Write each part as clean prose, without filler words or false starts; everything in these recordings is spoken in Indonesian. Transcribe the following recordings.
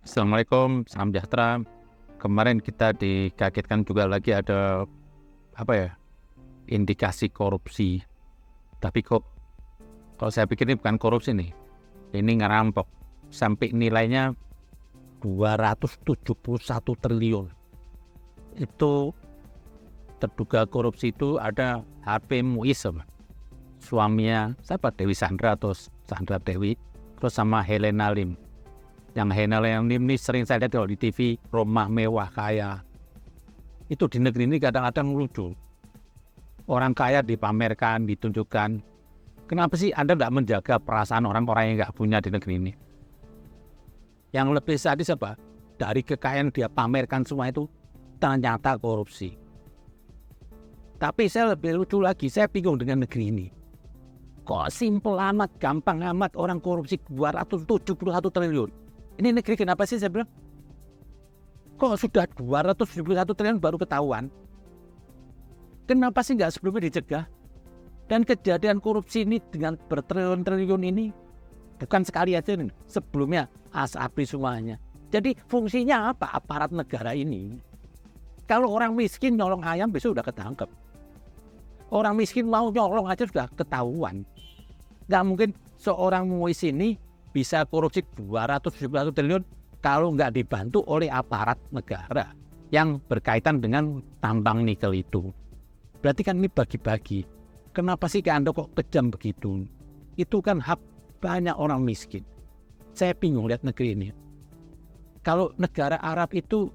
Assalamualaikum, salam sejahtera. Kemarin kita dikagetkan juga lagi ada indikasi korupsi. Tapi kok kalau saya pikir ini bukan korupsi nih. Ini ngerampok sampai nilainya 271 triliun. Itu terduga korupsi itu ada HP Muiz, suaminya siapa, Dewi Sandra atau Sandra Dewi, terus sama Helena Lim. Yang Helena Lim ini sering saya lihat kalau di TV, rumah mewah kaya. Itu di negeri ini kadang-kadang lucu. Orang kaya dipamerkan, ditunjukkan. Kenapa sih Anda tidak menjaga perasaan orang-orang yang nggak punya di negeri ini? Yang lebih sadis apa? Dari kekayaan dia pamerkan semua itu ternyata korupsi. Tapi saya lebih lucu lagi, saya bingung dengan negeri ini. Kok simpel amat, gampang amat orang korupsi 271 triliun. Ini negeri kenapa sih saya bilang? Kok sudah 271 triliun baru ketahuan? Kenapa sih nggak sebelumnya dicegah? Dan kejadian korupsi ini dengan bertriliun-triliun ini bukan sekali aja nih, sebelumnya asapri semuanya. Jadi fungsinya apa aparat negara ini? Kalau orang miskin nyolong ayam besok udah ketangkep. Orang miskin mau nyolong aja sudah ketahuan. Nggak mungkin seorang Muiz ini bisa korupsi 271 triliun kalau nggak dibantu oleh aparat negara yang berkaitan dengan tambang nikel itu. Berarti kan ini bagi-bagi. Kenapa sih Anda kok kejam begitu? Itu kan hak banyak orang miskin. Saya bingung lihat negeri ini. Kalau negara Arab itu,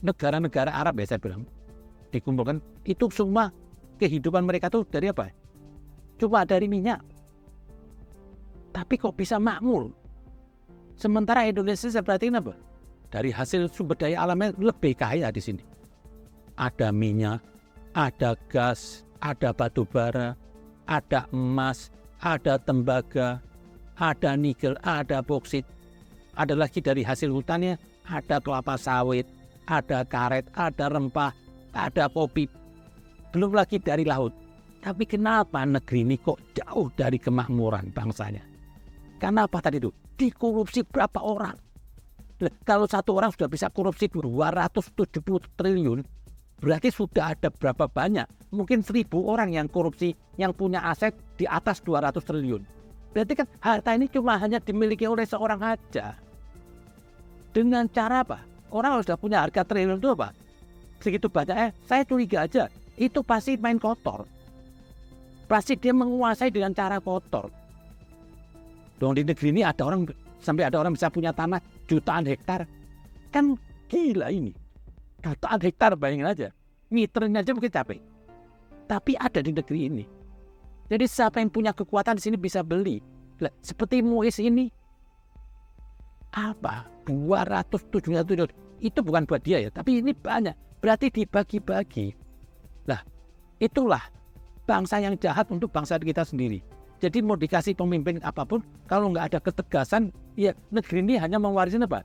negara-negara Arab ya saya bilang, dikumpulkan, itu semua kehidupan mereka tuh dari apa? Cuma dari minyak. Tapi kok bisa makmur? Sementara Indonesia saya perhatiin apa? Dari hasil sumber daya alamnya lebih kaya di sini. Ada minyak, ada gas, ada batu bara, ada emas, ada tembaga, ada nikel, ada boksit. Ada lagi dari hasil hutannya, ada kelapa sawit, ada karet, ada rempah, ada kopi. Belum lagi dari laut. Tapi kenapa negeri ini kok jauh dari kemakmuran bangsanya? Karena apa tadi itu? Dikorupsi berapa orang? Kalau satu orang sudah bisa korupsi 270 triliun, berarti sudah ada berapa banyak? Mungkin 1.000 orang yang korupsi, yang punya aset di atas 200 triliun. Berarti kan harta ini cuma hanya dimiliki oleh seorang aja. Dengan cara apa? Orang sudah punya harga triliun itu apa? Segitu banyaknya, saya curiga aja. Itu pasti main kotor. Pasti dia menguasai dengan cara kotor. Dong di negeri ini ada orang, sampai ada orang bisa punya tanah jutaan hektar. Kan gila ini. Jutaan hektar bayangin aja. Ngiterin aja mungkin capek. Tapi ada di negeri ini. Jadi siapa yang punya kekuatan di sini bisa beli. Seperti Muiz ini. Apa? 277 itu bukan buat dia ya. Tapi ini banyak. Berarti dibagi-bagi. Lah, itulah bangsa yang jahat untuk bangsa kita sendiri. Jadi mau dikasih pemimpin apapun, kalau nggak ada ketegasan, ya negeri ini hanya mewarisi apa?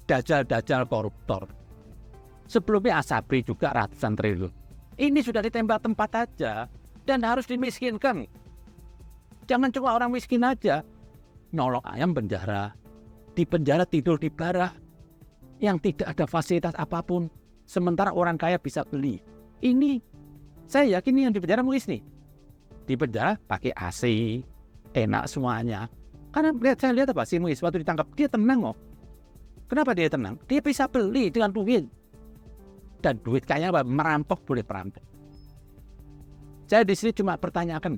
Dajal-dajal koruptor. Sebelumnya Asabri juga ratusan triliun. Ini sudah ditembak tempat aja dan harus dimiskinkan. Jangan cuma orang miskin aja. Nolong ayam penjara, di penjara tidur di barak, yang tidak ada fasilitas apapun. Sementara orang kaya bisa beli. Ini saya yakin yang di penjara Muiz nih. Di penjara pakai AC, enak semuanya. Karena saya lihat apa sih Muiz waktu ditangkap dia tenang kok. Kenapa dia tenang? Dia bisa beli dengan duit. Dan duit kayaknya apa? Merampok boleh perampok. Saya di sini cuma pertanyakan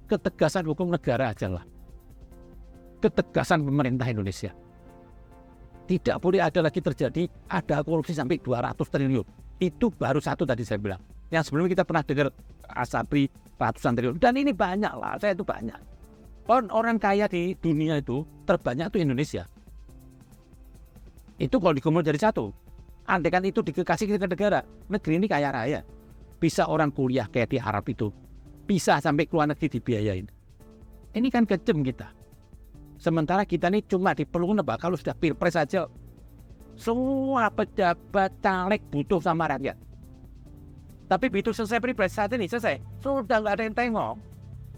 ketegasan hukum negara aja lah. Ketegasan pemerintah Indonesia. Tidak boleh ada lagi terjadi ada korupsi sampai 200 triliun. Itu baru satu tadi saya bilang. Yang sebelumnya kita pernah dengar Asabri ratusan triliun. Dan ini banyak lah, saya itu banyak. Orang kaya di dunia itu terbanyak itu Indonesia. Itu kalau dikumpul jadi satu. Andai kan itu dikasih ke negara, negeri ini kaya raya. Bisa orang kuliah kayak di Arab itu. Bisa sampai ke luar negeri dibiayain. Ini kan kejam kita. Sementara kita ini cuma diperlukan apa? Kalau sudah pilpres saja, semua pejabat caleg butuh sama rakyat. Tapi begitu selesai pilpres saat ini selesai, sudah nggak ada yang tengok.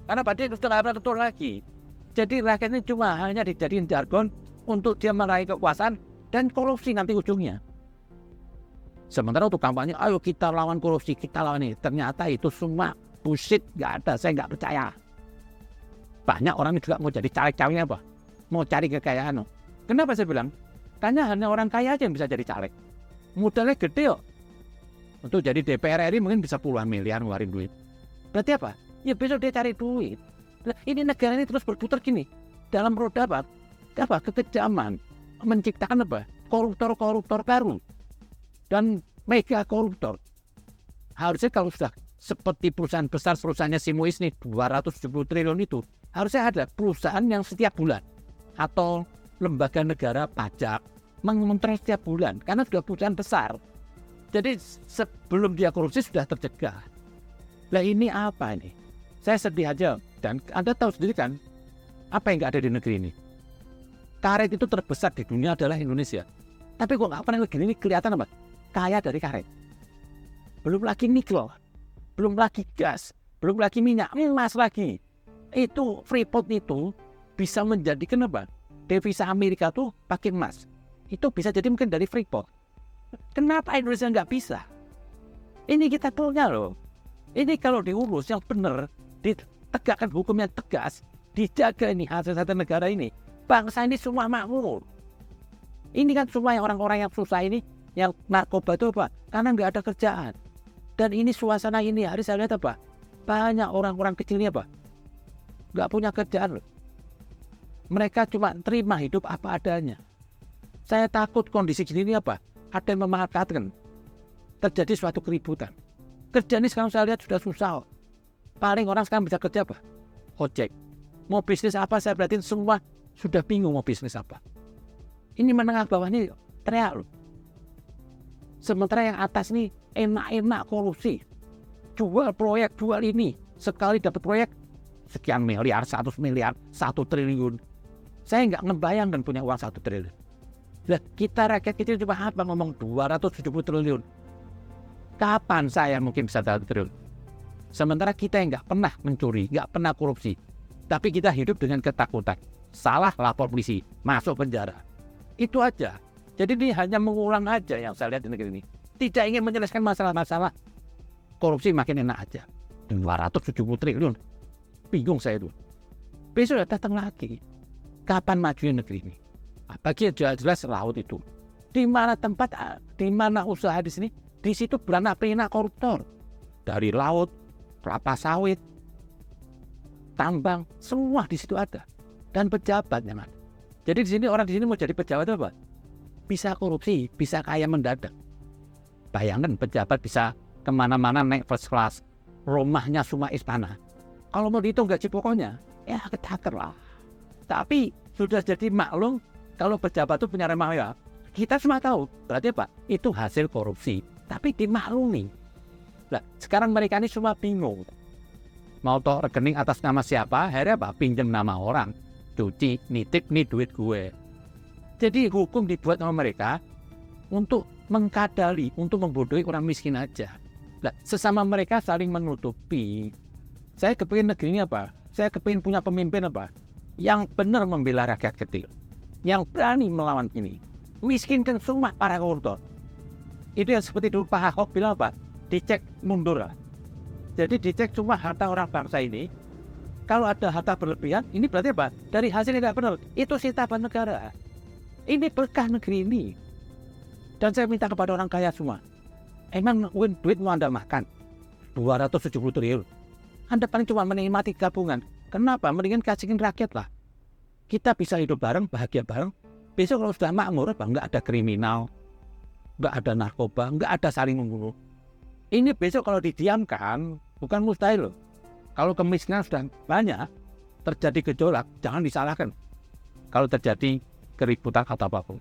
Karena pada itu sudah nggak pernah turun lagi. Jadi rakyat ini cuma hanya dijadiin jargon untuk dia meraih kekuasaan dan korupsi nanti ujungnya. Sementara untuk kampanye, ayo kita lawan korupsi, kita lawan ini. Ternyata itu semua bullshit, nggak ada, saya nggak percaya. Banyak orang juga mau jadi caleg-calegnya apa? Mau cari kekayaan. Kenapa saya bilang? Karena hanya orang kaya aja yang bisa jadi caleg. Modalnya gede kok. Untuk jadi DPR RI mungkin bisa puluhan miliar ngeluarin duit. Berarti apa? Ya besok dia cari duit. Nah, ini negara ini terus berputar gini. Dalam roda apa? Kekejaman. Menciptakan apa? Koruptor-koruptor baru. Dan mega koruptor. Harusnya kalau sudah seperti perusahaan besar, perusahaannya si Muiz nih 270 triliun itu, harusnya ada perusahaan yang setiap bulan atau lembaga negara pajak mengontrol setiap bulan karena sudah perusahaan besar. Jadi sebelum dia korupsi sudah tercegah. Nah ini apa ini? Saya sedih aja. Dan Anda tahu sendiri kan apa yang nggak ada di negeri ini. Karet itu terbesar di dunia adalah Indonesia. Tapi kok nggak pernah negeri ini kelihatan apa? Kaya dari karet. Belum lagi nikel, belum lagi gas, belum lagi minyak, emas lagi. Itu Freeport itu bisa menjadikan apa? Devisa Amerika tuh pakai emas. Itu bisa jadi mungkin dari Freeport. Kenapa Indonesia nggak bisa? Ini kita punya loh. Ini kalau diurus yang benar, ditegakkan hukum yang tegas, dijaga ini hasil-hasil negara ini, bangsa ini semua makmur. Ini kan semua orang-orang yang susah ini, yang narkoba itu apa? Karena nggak ada kerjaan. Dan ini suasana ini hari saya lihat apa? Banyak orang-orang kecil ini apa? Nggak punya kerjaan loh. Mereka cuma terima hidup apa adanya. Saya takut kondisi gini apa? Ada yang memanfaatkan. Terjadi suatu keributan. Kerja ini sekarang saya lihat sudah susah. Paling orang sekarang bisa kerja apa? Ojek. Mau bisnis apa saya perhatiin semua sudah bingung mau bisnis apa. Ini menengah bawah ini teriak loh. Sementara yang atas ini enak-enak korupsi. Jual proyek, jual ini. Sekali dapat proyek, sekian miliar, 100 miliar, 1 triliun. Saya nggak ngebayangkan punya uang 1 triliun. Lah, kita rakyat kecil cuma apa ngomong 270 triliun. Kapan saya mungkin bisa 1 triliun? Sementara kita yang nggak pernah mencuri, nggak pernah korupsi. Tapi kita hidup dengan ketakutan. Salah lapor polisi, masuk penjara. Itu aja. Jadi ini hanya mengulang aja yang saya lihat di negeri ini. Tidak ingin menyelesaikan masalah-masalah. Korupsi makin enak aja. 270 triliun. Bingung saya itu. Besok datang lagi. Kapan majuin negeri ini? Bagi jelas laut itu. Di mana tempat, di mana usaha di sini, di situ beranak-pinak koruptor. Dari laut, kelapa sawit, tambang, semua di situ ada. Dan pejabat yang ada. Jadi di sini orang di sini mau jadi pejabat apa? Bisa korupsi, bisa kaya mendadak. Bayangkan pejabat bisa kemana-mana naik first class, rumahnya semua istana. Kalau mau dihitung gaji pokoknya, ya ketaker lah. Tapi sudah jadi maklum kalau pejabat itu punya remah ya. Kita semua tahu, berarti apa? Itu hasil korupsi. Tapi dimaklumi. Nah, sekarang mereka ini semua bingung. Mau tahu rekening atas nama siapa? Akhirnya apa? Pinjam nama orang. Cuci, nitip nih duit gue. Jadi hukum dibuat sama mereka untuk mengkadali, untuk membodohi orang miskin aja. Nah, sesama mereka saling menutupi. Saya kepingin negeri ini apa? Saya kepingin punya pemimpin apa? Yang benar membela rakyat kecil. Yang berani melawan ini. Miskinkan semua para koruptor. Itu yang seperti dulu Pak Ahok bilang apa? Dicek mundur lah. Jadi dicek semua harta orang bangsa ini. Kalau ada harta berlebihan, ini berarti apa? Dari hasil tidak benar. Itu sita negara. Ini berkah negeri ini. Dan saya minta kepada orang kaya semua. Emang duit mau Anda makan? 270 triliun. Anda paling cuma menikmati gabungan. Kenapa? Mendingan kasihin rakyat lah. Kita bisa hidup bareng, bahagia bareng. Besok kalau sudah makmur, nggak ada kriminal, nggak ada narkoba, nggak ada saling membunuh. Ini besok kalau didiamkan, bukan mustahil loh. Kalau kemiskinan sudah banyak, terjadi gejolak, jangan disalahkan. Kalau terjadi keributan atau apapun.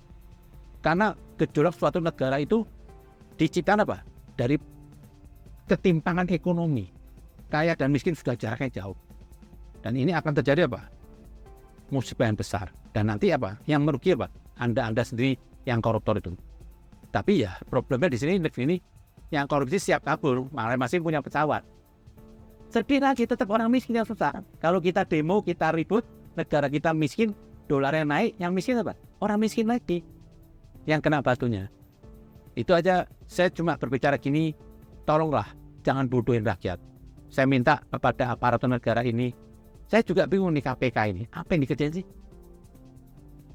Karena gejolak suatu negara itu diciptakan apa? Dari ketimpangan ekonomi. Kaya dan miskin sudah jaraknya jauh. Dan ini akan terjadi apa? Musibah yang besar. Dan nanti apa? Yang merugi apa? Anda sendiri yang koruptor itu. Tapi ya problemnya di sini negeri ini yang korupsi siap kabur, malah masih punya pesawat. Sedih lagi tetap orang miskin yang susah. Kalau kita demo, kita ribut, negara kita miskin, dolarnya naik, yang miskin apa? Orang miskin lagi yang kena batunya. Itu aja. Saya cuma berbicara gini, tolonglah jangan bodohin rakyat. Saya minta kepada aparatur negara ini, saya juga bingung nih KPK ini, apa yang dikerjain sih?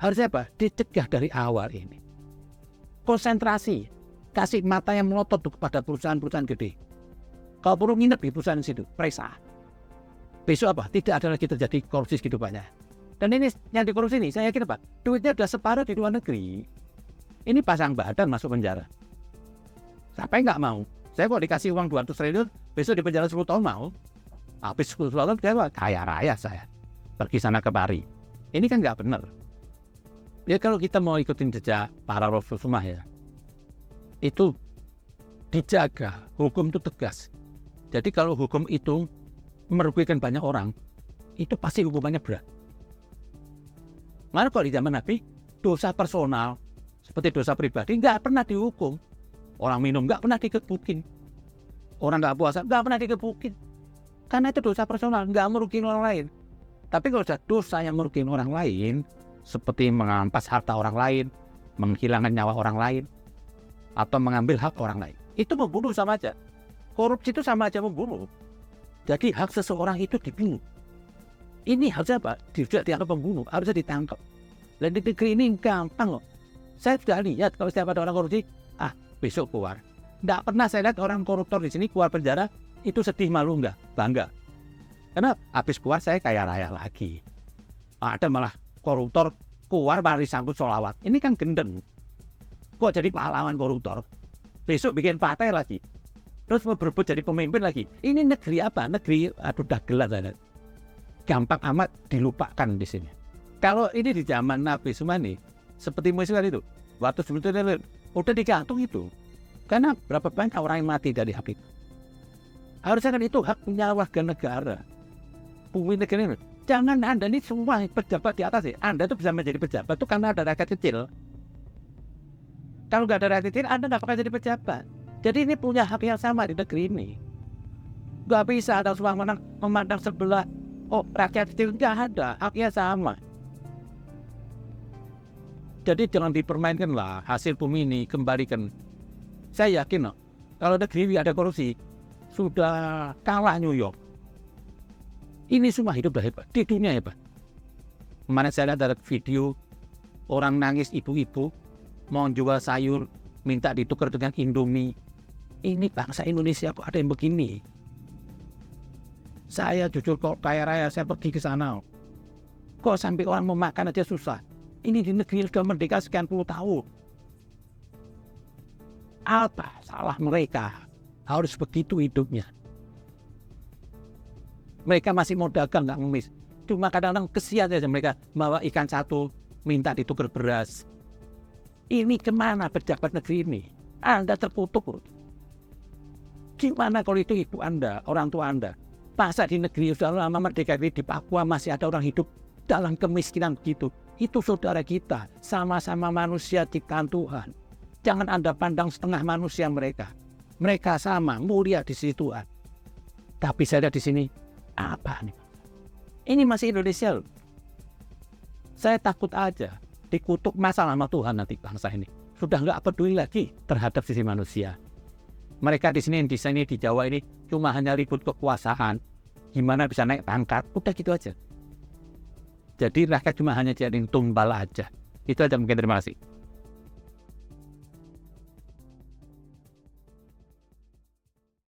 Harusnya apa? Dicegah dari awal ini. Konsentrasi, kasih mata yang melotot kepada perusahaan-perusahaan gede. Kalau perlu nginep di perusahaan situ, periksa. Besok apa? Tidak ada lagi terjadi korupsi segitu banyak. Dan ini yang dikorupsi ini, saya yakin apa? Duitnya udah separuh di luar negeri. Ini pasang badan masuk penjara. Siapa yang nggak mau? Saya kok dikasih uang 200 triliun, besok di penjara 10 tahun mau? Habis 10 tahun, kaya raya saya. Pergi sana kemari. Ini kan nggak benar. Ya kalau kita mau ikutin jejak para rasul semua ya, itu dijaga, hukum itu tegas. Jadi kalau hukum itu merugikan banyak orang, itu pasti hukumannya berat. Mana kalau di zaman Nabi, dosa personal, seperti dosa pribadi, nggak pernah dihukum. Orang minum nggak pernah dikebukin. Orang nggak puasa nggak pernah dikebukin. Karena itu dosa personal, nggak merugikan orang lain. Tapi kalau ada dosa yang merugikan orang lain, seperti mengampas harta orang lain, menghilangkan nyawa orang lain, atau mengambil hak orang lain, itu membunuh sama aja. Korupsi itu sama aja membunuh. Jadi hak seseorang itu dibunuh. Ini harusnya apa? Tidak dianggap pembunuh, harusnya ditangkap. Dan di negeri ini gampang loh. Saya sudah lihat kalau setiap ada orang korupsi, besok keluar. Tidak pernah saya lihat orang koruptor di sini keluar penjara itu sedih, malu, enggak, bangga. Karena habis keluar saya kaya raya lagi. Ada malah koruptor keluar malah disambut sholawat. Ini kan gendeng. Kok jadi pahlawan koruptor? Besok bikin partai lagi. Terus mau berebut jadi pemimpin lagi. Ini negeri apa? Negeri dagelan saya. Gampang amat dilupakan di sini. Kalau ini di zaman Nabi Sumani, seperti Musa itu, waktu sebelumnya udah digantung itu. Karena berapa banyak orang yang mati dari hak itu. Harusnya kan itu hak punya warga negara. Bumi negara ini. Jangan Anda ini semua pejabat di atas ya. Anda tuh bisa menjadi pejabat tuh karena ada rakyat kecil. Kalau nggak ada rakyat kecil, Anda nggak bakal jadi pejabat. Jadi ini punya hak yang sama di negeri ini. Nggak bisa ada semua memandang sebelah. Oh, rakyat kecil nggak ada, haknya sama. Jadi jangan dipermainkan lah hasil bumi ini, kembalikan. Saya yakin loh, kalau negeri ada korupsi, sudah kalah New York. Ini semua hidup dah hebat, di dunia hebat. Kemarin saya lihat ada video, orang nangis ibu-ibu, mau jual sayur, minta ditukar dengan Indomie. Ini bangsa Indonesia kok ada yang begini? Saya jujur kok kaya raya, saya pergi ke sana. Kok sampai orang mau makan aja susah? Ini di negeri sudah merdeka sekian puluh tahun. Apa salah mereka? Harus begitu hidupnya. Mereka masih mau dagang, nggak ngemis. Cuma kadang-kadang kesian saja mereka bawa ikan satu, minta ditukar beras. Ini kemana pejabat negeri ini? Anda terkutuk. Gimana kalau itu ibu Anda, orang tua Anda? Masa di negeri sudah lama merdeka di Papua masih ada orang hidup dalam kemiskinan begitu? Itu saudara kita, sama-sama manusia ciptaan Tuhan. Jangan Anda pandang setengah manusia mereka. Mereka sama, mulia di sisi Tuhan. Tapi saya lihat di sini, apa nih? Ini masih Indonesia loh. Saya takut aja dikutuk masalah sama Tuhan nanti bangsa ini. Sudah nggak peduli lagi terhadap sisi manusia. Mereka di sini di Jawa ini cuma hanya ribut kekuasaan. Gimana bisa naik pangkat? Udah gitu aja. Jadi rakyat cuma hanya jadi tumbal aja. Itu aja mungkin, terima kasih.